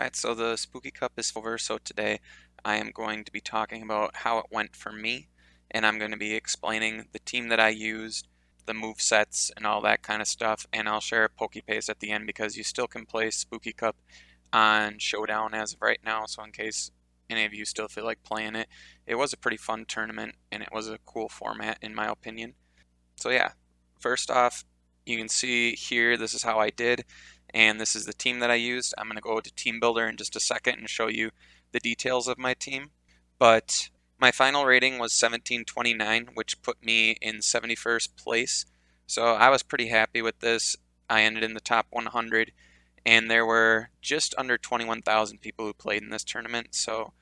Alright, so the Spooky Cup is over, so today I am going to be talking about how it went for me, and I'm going to be explaining the team that I used, the move sets, and all that kind of stuff, and I'll share a PokePaste at the end because you still can play Spooky Cup on Showdown as of right now, so in case any of you still feel like playing it, it was a pretty fun tournament, and it was a cool format in my opinion. So yeah, first off, you can see here, this is how I did, and this is the team that I used. I'm going to go to Team Builder in just a second and show you the details of my team. But my final rating was 1729, which put me in 71st place. So I was pretty happy with this. I ended in the top 100, and there were just under 21,000 people who played in this tournament. So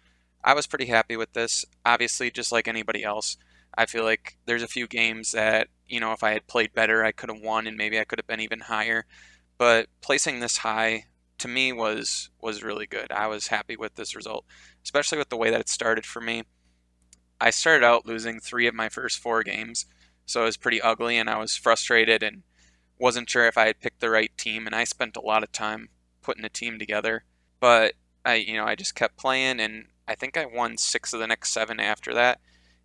I was pretty happy with this. Obviously, just like anybody else, I feel like there's a few games that, if I had played better, I could have won and maybe I could have been even higher. But placing this high to me was really good. I was happy with this result, especially with the way that it started for me. I started out losing 3 of my first 4 games, so it was pretty ugly and I was frustrated and wasn't sure if I had picked the right team, and I spent a lot of time putting a team together. But I just kept playing, and I think I won 6 of the next 7 after that.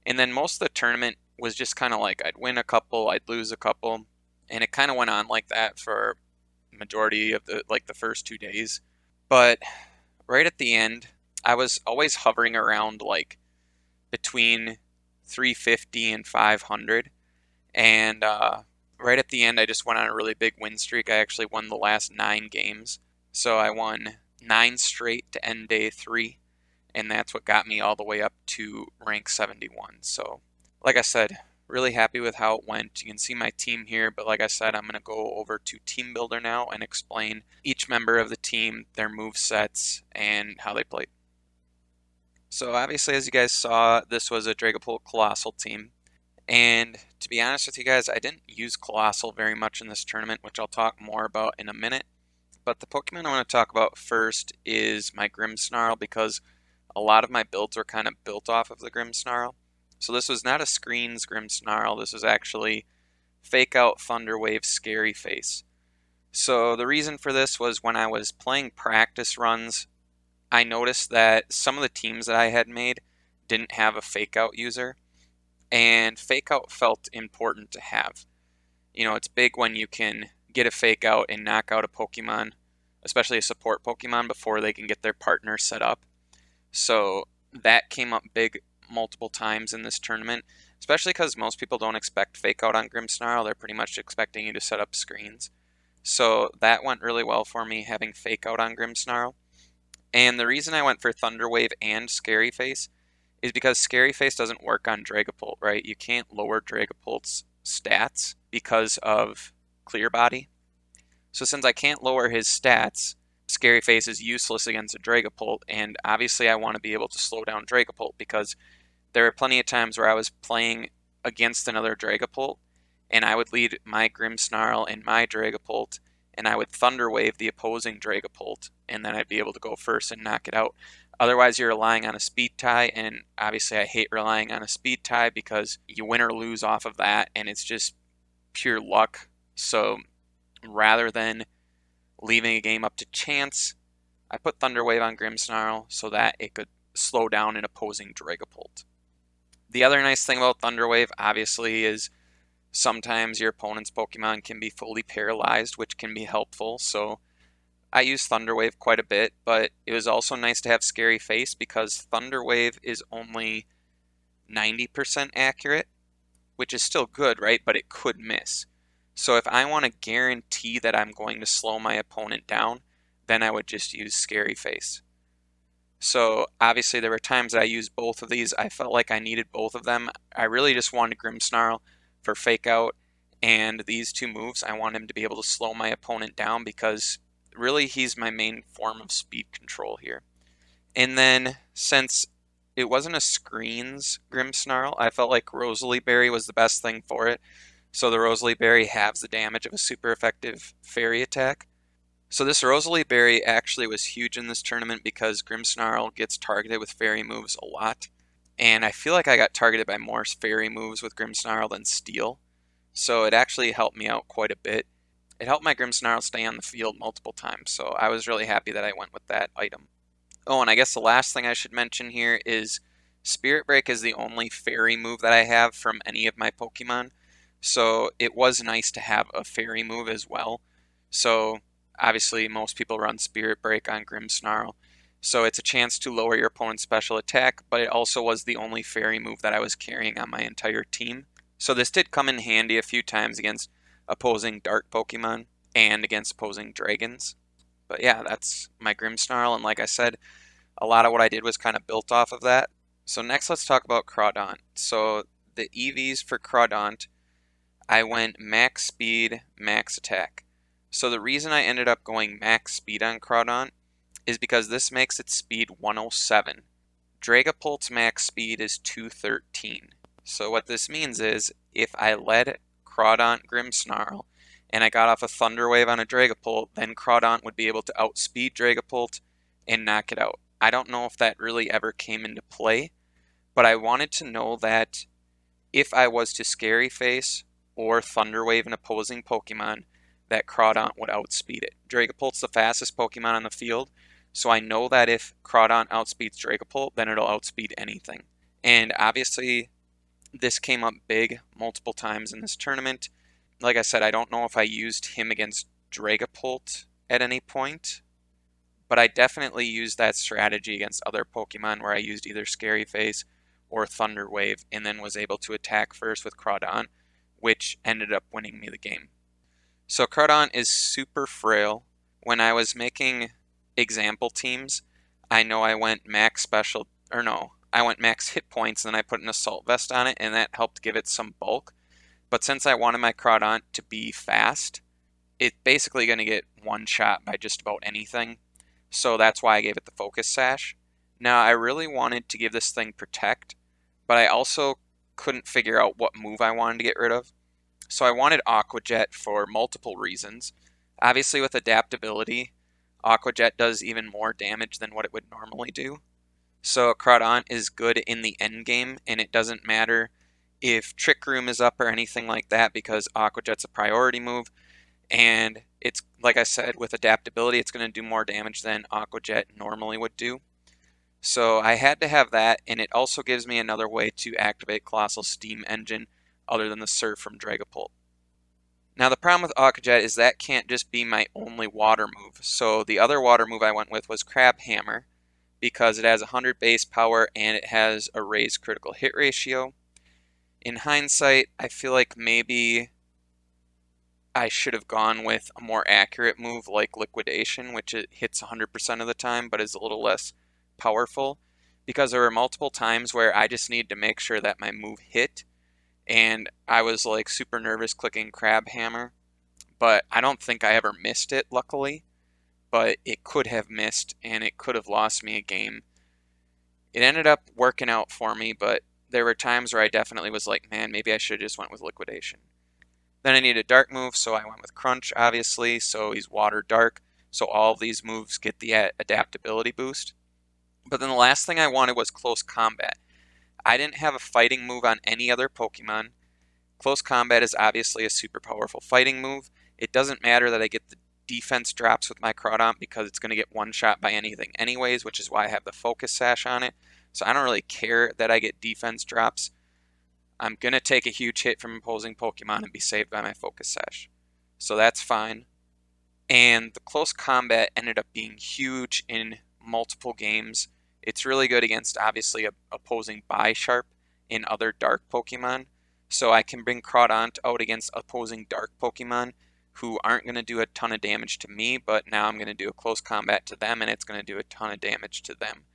And then most of the tournament was just kind of like I'd win a couple, I'd lose a couple, and it kind of went on like that for majority of the first 2 days. But right at the end, I was always hovering around like between 350 and 500, and right at the end, I just went on a really big win streak. I actually won the last 9 games. So I won 9 straight to end day 3. And that's what got me all the way up to rank 71. So, like I said, really happy with how it went. You can see my team here, but like I said, I'm going to go over to Team Builder now and explain each member of the team, their move sets, and how they played. So obviously, as you guys saw, this was a Dragapult Colossal team. And to be honest with you guys, I didn't use Colossal very much in this tournament, which I'll talk more about in a minute. But the Pokemon I want to talk about first is my Grimmsnarl, because a lot of my builds were kind of built off of the Grimmsnarl. So this was not a Screens Grimmsnarl, this was actually Fake Out Thunderwave Scary Face. So the reason for this was when I was playing practice runs, I noticed that some of the teams that I had made didn't have a Fake Out user, and Fake Out felt important to have. It's big when you can get a Fake Out and knock out a Pokemon, especially a support Pokemon, before they can get their partner set up. So that came up big multiple times in this tournament, especially because most people don't expect Fake Out on Grimmsnarl. They're pretty much expecting you to set up screens. So that went really well for me, having Fake Out on Grimmsnarl. And the reason I went for Thunderwave and Scary Face is because Scary Face doesn't work on Dragapult, right? You can't lower Dragapult's stats because of Clear Body. So since I can't lower his stats, Scary Face is useless against a Dragapult, and obviously I want to be able to slow down Dragapult, because there are plenty of times where I was playing against another Dragapult, and I would lead my Grimmsnarl and my Dragapult, and I would Thunder Wave the opposing Dragapult, and then I'd be able to go first and knock it out. Otherwise, you're relying on a speed tie, and obviously I hate relying on a speed tie because you win or lose off of that, and it's just pure luck. So rather than leaving a game up to chance, I put Thunder Wave on Grimmsnarl so that it could slow down an opposing Dragapult. The other nice thing about Thunder Wave, obviously, is sometimes your opponent's Pokemon can be fully paralyzed, which can be helpful. So I use Thunder Wave quite a bit, but it was also nice to have Scary Face because Thunder Wave is only 90% accurate, which is still good, right? But it could miss. So if I want to guarantee that I'm going to slow my opponent down, then I would just use Scary Face. So obviously there were times that I used both of these. I felt like I needed both of them. I really just wanted Grimmsnarl for Fake Out, and these 2 moves, I want him to be able to slow my opponent down because really he's my main form of speed control here. And then since it wasn't a screens Grimmsnarl, I felt like Rosalie Berry was the best thing for it. So the Rosalie Berry halves the damage of a super effective fairy attack. So this Rosalie Berry actually was huge in this tournament because Grimmsnarl gets targeted with fairy moves a lot. And I feel like I got targeted by more fairy moves with Grimmsnarl than Steel. So it actually helped me out quite a bit. It helped my Grimmsnarl stay on the field multiple times, so I was really happy that I went with that item. Oh, and I guess the last thing I should mention here is Spirit Break is the only fairy move that I have from any of my Pokemon. So it was nice to have a fairy move as well. So obviously most people run Spirit Break on Grimmsnarl. So it's a chance to lower your opponent's special attack, but it also was the only fairy move that I was carrying on my entire team. So this did come in handy a few times against opposing dark Pokemon and against opposing dragons. But yeah, that's my Grimmsnarl, and like I said, a lot of what I did was kind of built off of that. So next let's talk about Crawdaunt. So the EVs for Crawdaunt, I went max speed, max attack. So the reason I ended up going max speed on Crawdaunt is because this makes its speed 107. Dragapult's max speed is 213. So what this means is if I led Crawdaunt Grimmsnarl and I got off a Thunder Wave on a Dragapult, then Crawdaunt would be able to outspeed Dragapult and knock it out. I don't know if that really ever came into play, but I wanted to know that if I was to Scary Face or Thunder Wave an opposing Pokemon, that Crawdaunt would outspeed it. Dragapult's the fastest Pokemon on the field, so I know that if Crawdaunt outspeeds Dragapult, then it'll outspeed anything. And obviously, this came up big multiple times in this tournament. Like I said, I don't know if I used him against Dragapult at any point, but I definitely used that strategy against other Pokemon where I used either Scary Face or Thunder Wave and then was able to attack first with Crawdaunt, which ended up winning me the game. So Crawdaunt is super frail. When I was making example teams, I know I went max special, or no, I went max hit points and then I put an Assault Vest on it and that helped give it some bulk. But since I wanted my Crawdaunt to be fast, it's basically going to get one shot by just about anything. So that's why I gave it the Focus Sash. Now, I really wanted to give this thing Protect, but I also couldn't figure out what move I wanted to get rid of. So I wanted Aqua Jet for multiple reasons. Obviously, with adaptability, Aqua Jet does even more damage than what it would normally do. So Crawdaunt is good in the end game, and it doesn't matter if Trick Room is up or anything like that because Aqua Jet's a priority move. And it's, like I said, with adaptability, it's going to do more damage than Aqua Jet normally would do. So I had to have that, and it also gives me another way to activate Colossal Steam Engine other than the Surf from Dragapult. Now the problem with Aqua Jet is that can't just be my only water move. So the other water move I went with was Crab Hammer because it has 100 base power and it has a raised critical hit ratio. In hindsight, I feel like maybe I should have gone with a more accurate move like Liquidation, which it hits 100% of the time but is a little less powerful, because there were multiple times where I just needed to make sure that my move hit, and I was like super nervous clicking Crab Hammer, but I don't think I ever missed it, luckily, but it could have missed and it could have lost me a game. It ended up working out for me, but there were times where I definitely was like, man, maybe I should have just went with Liquidation. Then I need a dark move, so I went with Crunch, obviously, so he's water dark, so all of these moves get the adaptability boost. But then the last thing I wanted was Close Combat. I didn't have a fighting move on any other Pokemon. Close Combat is obviously a super powerful fighting move. It doesn't matter that I get the defense drops with my Crawdaunt because it's going to get one shot by anything anyways, which is why I have the Focus Sash on it. So I don't really care that I get defense drops. I'm going to take a huge hit from opposing Pokemon and be saved by my Focus Sash. So that's fine. And the Close Combat ended up being huge in multiple games. It's really good against, obviously, opposing Bisharp and other Dark Pokemon. So I can bring Crawdaunt out against opposing Dark Pokemon who aren't going to do a ton of damage to me, but now I'm going to do a Close Combat to them, and it's going to do a ton of damage to them.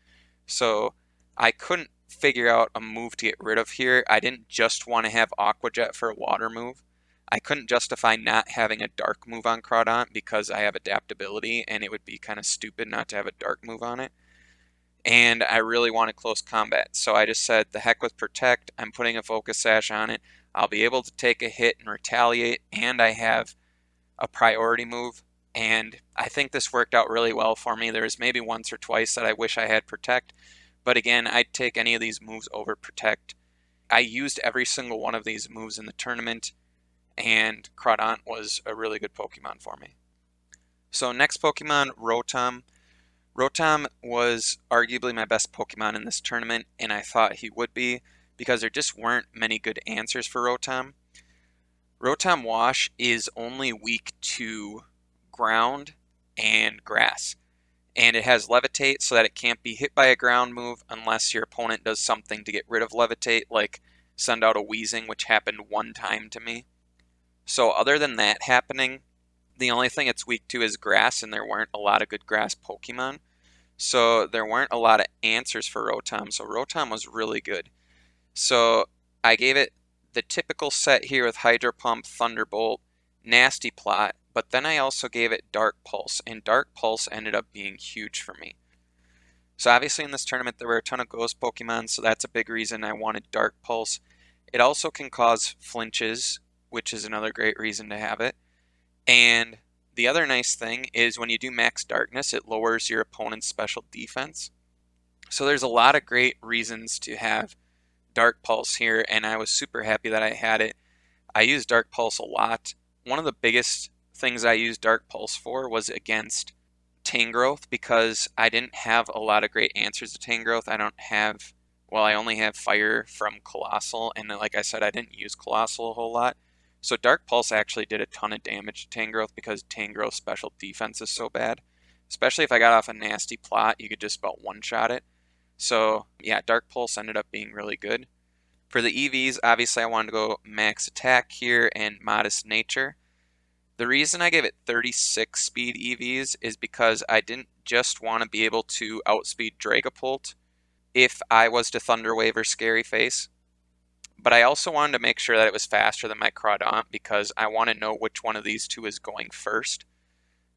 So I couldn't figure out a move to get rid of here. I didn't just want to have Aqua Jet for a water move. I couldn't justify not having a dark move on Crawdaunt because I have adaptability and it would be kind of stupid not to have a dark move on it. And I really wanted Close Combat, so I just said the heck with Protect. I'm putting a Focus Sash on it. I'll be able to take a hit and retaliate, and I have a priority move. And I think this worked out really well for me. There's maybe once or twice that I wish I had Protect, but again, I'd take any of these moves over Protect. I used every single one of these moves in the tournament, and Crawdaunt was a really good Pokemon for me. So next Pokemon, Rotom. Rotom was arguably my best Pokemon in this tournament, and I thought he would be because there just weren't many good answers for Rotom. Rotom Wash is only weak to ground and grass, and it has Levitate so that it can't be hit by a ground move unless your opponent does something to get rid of Levitate, like send out a Weezing, which happened one time to me. So other than that happening, the only thing it's weak to is grass, and there weren't a lot of good grass Pokemon. So there weren't a lot of answers for Rotom. So Rotom was really good. So I gave it the typical set here with Hydro Pump, Thunderbolt, Nasty Plot, but then I also gave it Dark Pulse, and Dark Pulse ended up being huge for me. So obviously in this tournament there were a ton of Ghost Pokemon, so that's a big reason I wanted Dark Pulse. It also can cause flinches, which is another great reason to have it. And the other nice thing is when you do Max Darkness, it lowers your opponent's special defense. So there's a lot of great reasons to have Dark Pulse here, and I was super happy that I had it. I used Dark Pulse a lot. One of the biggest things I used Dark Pulse for was against Tangrowth because I didn't have a lot of great answers to Tangrowth. I only have Fire from Colossal, and like I said, I didn't use Colossal a whole lot. So Dark Pulse actually did a ton of damage to Tangrowth because Tangrowth's special defense is so bad. Especially if I got off a nasty plot, you could just about one-shot it. So yeah, Dark Pulse ended up being really good. For the EVs, obviously I wanted to go max attack here and modest nature. The reason I gave it 36 speed EVs is because I didn't just want to be able to outspeed Dragapult if I was to Thunder Wave or Scary Face, but I also wanted to make sure that it was faster than my Crawdaunt because I want to know which one of these two is going first.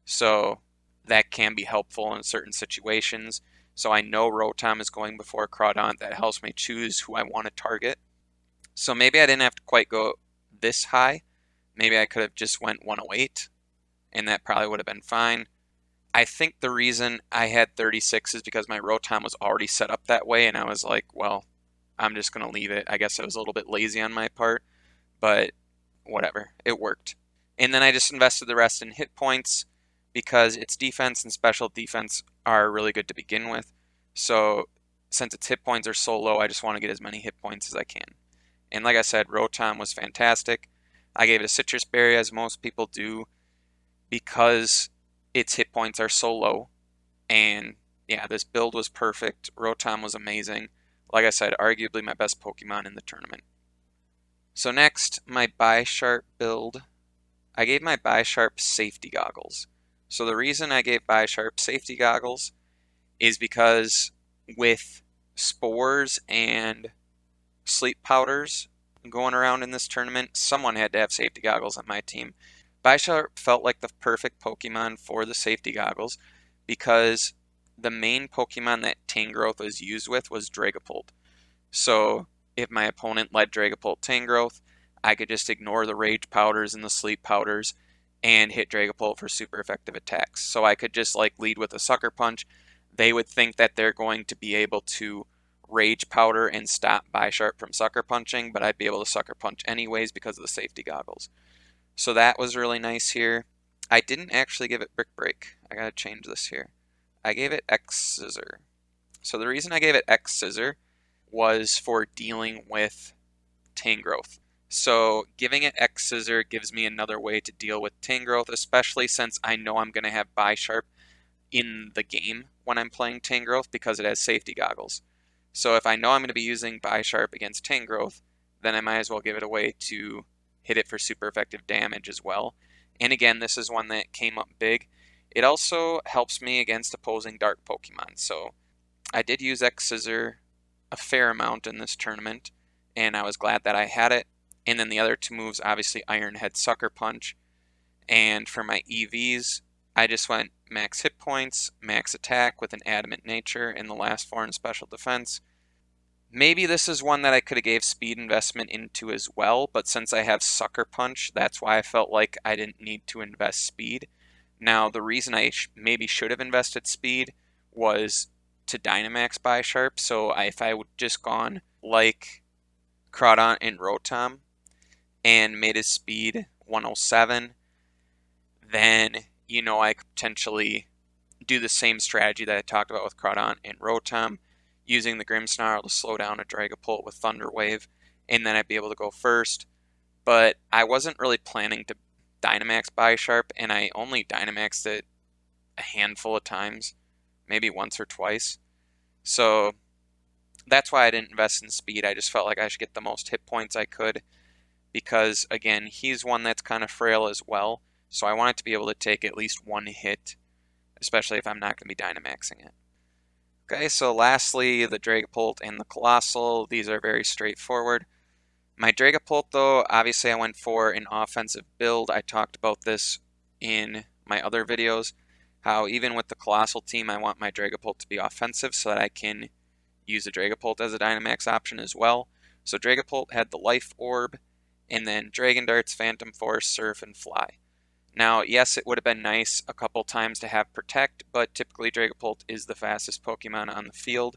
So that can be helpful in certain situations. So I know Rotom is going before Crawdaunt. That helps me choose who I want to target. So maybe I didn't have to quite go this high. Maybe I could have just went 108, and that probably would have been fine. I think the reason I had 36 is because my Rotom was already set up that way, and I was like, well, I'm just going to leave it. I guess I was a little bit lazy on my part, but whatever. It worked. And then I just invested the rest in hit points because its defense and special defense are really good to begin with. So since its hit points are so low, I just want to get as many hit points as I can. And like I said, Rotom was fantastic. I gave it a Citrus Berry, as most people do, because its hit points are so low. And yeah, this build was perfect. Rotom was amazing. Like I said, arguably my best Pokemon in the tournament. So next, my Bisharp build. I gave my Bisharp safety goggles. So the reason I gave Bisharp safety goggles is because with spores and sleep powders going around in this tournament, someone had to have safety goggles on my team. Bisharp felt like the perfect Pokemon for the safety goggles because the main Pokemon that Tangrowth was used with was Dragapult. So if my opponent led Dragapult Tangrowth, I could just ignore the Rage Powders and the Sleep Powders and hit Dragapult for super effective attacks. So I could just like lead with a Sucker Punch. They would think that they're going to be able to Rage Powder and stop Bisharp from Sucker Punching, but I'd be able to Sucker Punch anyways because of the safety goggles. So that was really nice here. I didn't actually give it Brick Break. I gotta change this here. I gave it X Scissor. So the reason I gave it X Scissor was for dealing with Tangrowth. So giving it X Scissor gives me another way to deal with Tangrowth, especially since I know I'm going to have Bisharp in the game when I'm playing Tangrowth because it has safety goggles. So if I know I'm going to be using Bisharp against Tangrowth, then I might as well give it a way to hit it for super effective damage as well. And again, this is one that came up big. It also helps me against opposing dark Pokemon. So I did use X Scissor a fair amount in this tournament, and I was glad that I had it. And then the other two moves, obviously Iron Head, Sucker Punch. And for my EVs, I just went max hit points, max attack with an Adamant Nature, and the last four in special defense. Maybe this is one that I could have gave speed investment into as well, but since I have Sucker Punch, that's why I felt like I didn't need to invest speed. Now, the reason I maybe should have invested speed was to Dynamax Bisharp, so if I would just gone like Crawdaunt and Rotom and made his speed 107, then I could potentially do the same strategy that I talked about with Crawdaunt and Rotom, using the Grimmsnarl to slow down a Dragapult with Thunder Wave, and then I'd be able to go first. But I wasn't really planning to Dynamax Bisharp, and I only Dynamaxed it a handful of times, maybe once or twice. So that's why I didn't invest in speed. I just felt like I should get the most hit points I could, because again, he's one that's kind of frail as well. So I wanted to be able to take at least one hit, especially if I'm not going to be Dynamaxing it. Okay, so lastly, the Dragapult and the Colossal. These are very straightforward. My Dragapult, though, obviously I went for an offensive build. I talked about this in my other videos, how even with the Colossal team, I want my Dragapult to be offensive so that I can use the Dragapult as a Dynamax option as well. So Dragapult had the Life Orb, and then Dragon Darts, Phantom Force, Surf, and Fly. Now, yes, it would have been nice a couple times to have Protect, but typically Dragapult is the fastest Pokemon on the field,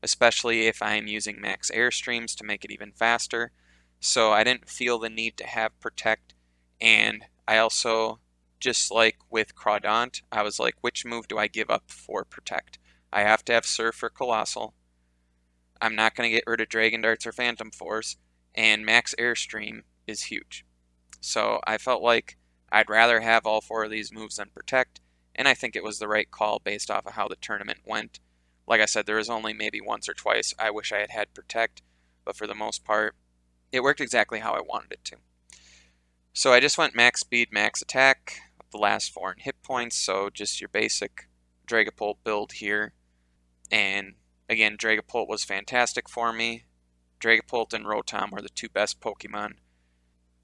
especially if I'm using max Airstreams to make it even faster. So I didn't feel the need to have Protect, and I also, just like with Crawdaunt, I was like, which move do I give up for Protect? I have to have Surf or Colossal. I'm not going to get rid of Dragon Darts or Phantom Force, and max Airstream is huge. So I felt like I'd rather have all four of these moves than Protect, and I think it was the right call based off of how the tournament went. Like I said, there was only maybe once or twice I wish I had had Protect, but for the most part, it worked exactly how I wanted it to. So I just went max speed, max attack, the last 4 in hit points, so just your basic Dragapult build here. And again, Dragapult was fantastic for me. Dragapult and Rotom were the 2 best Pokemon.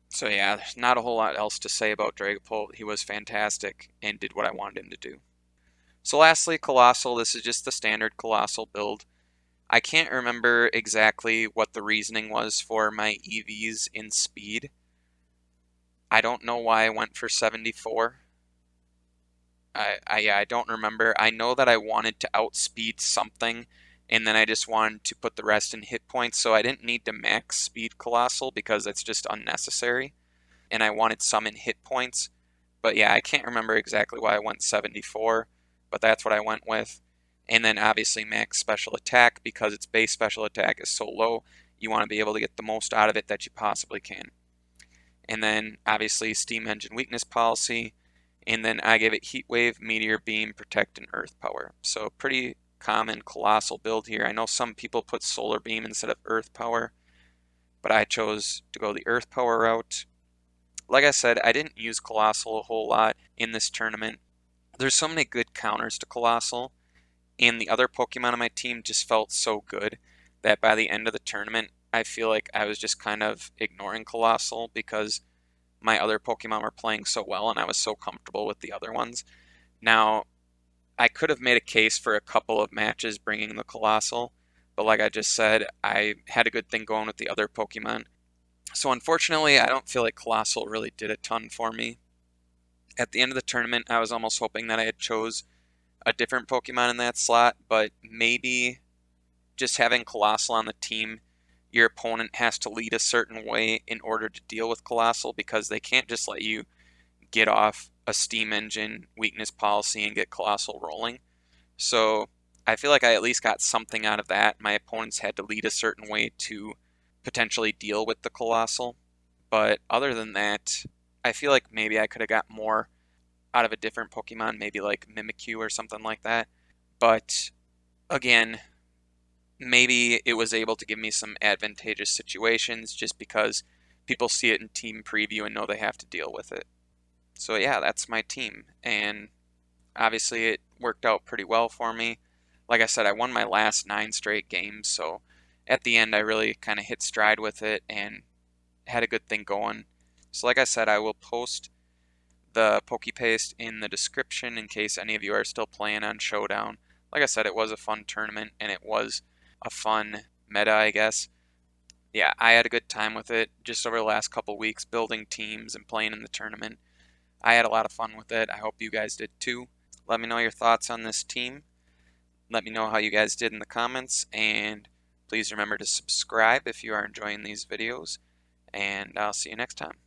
So yeah, there's not a whole lot else to say about Dragapult. He was fantastic and did what I wanted him to do. So lastly, Colossal. This is just the standard Colossal build. I can't remember exactly what the reasoning was for my EVs in speed. I don't know why I went for 74. I don't remember. I know that I wanted to outspeed something, and then I just wanted to put the rest in hit points, so I didn't need to max speed Colossal because it's just unnecessary, and I wanted some in hit points. But yeah, I can't remember exactly why I went 74, but that's what I went with. And then obviously max special attack, because its base special attack is so low, you want to be able to get the most out of it that you possibly can. And then obviously Steam Engine weakness policy, and then I gave it Heat Wave, Meteor Beam, Protect, and Earth Power. So pretty common Colossal build here. I know some people put Solar Beam instead of Earth Power, but I chose to go the Earth Power route. Like I said, I didn't use Colossal a whole lot in this tournament. There's so many good counters to Colossal, and the other Pokemon on my team just felt so good that by the end of the tournament, I feel like I was just kind of ignoring Colossal because my other Pokemon were playing so well and I was so comfortable with the other ones. Now, I could have made a case for a couple of matches bringing the Colossal, but like I just said, I had a good thing going with the other Pokemon. So unfortunately, I don't feel like Colossal really did a ton for me. At the end of the tournament, I was almost hoping that I had chose a different Pokemon in that slot, but maybe just having Colossal on the team, your opponent has to lead a certain way in order to deal with Colossal, because they can't just let you get off a Steam Engine weakness policy and get Colossal rolling. So I feel like I at least got something out of that. My opponents had to lead a certain way to potentially deal with the Colossal. But other than that, I feel like maybe I could have got more out of a different Pokemon, maybe like Mimikyu or something like that. But again, maybe it was able to give me some advantageous situations just because people see it in team preview and know they have to deal with it. So yeah, that's my team, and obviously it worked out pretty well for me. Like I said, I won my last 9 straight games, so at the end I really kind of hit stride with it and had a good thing going. So like I said, I will post the PokePaste in the description in case any of you are still playing on Showdown. Like I said, it was a fun tournament and it was a fun meta, I guess. Yeah, I had a good time with it just over the last couple weeks, building teams and playing in the tournament. I had a lot of fun with it. I hope you guys did too. Let me know your thoughts on this team. Let me know how you guys did in the comments, and please remember to subscribe if you are enjoying these videos. and I'll see you next time.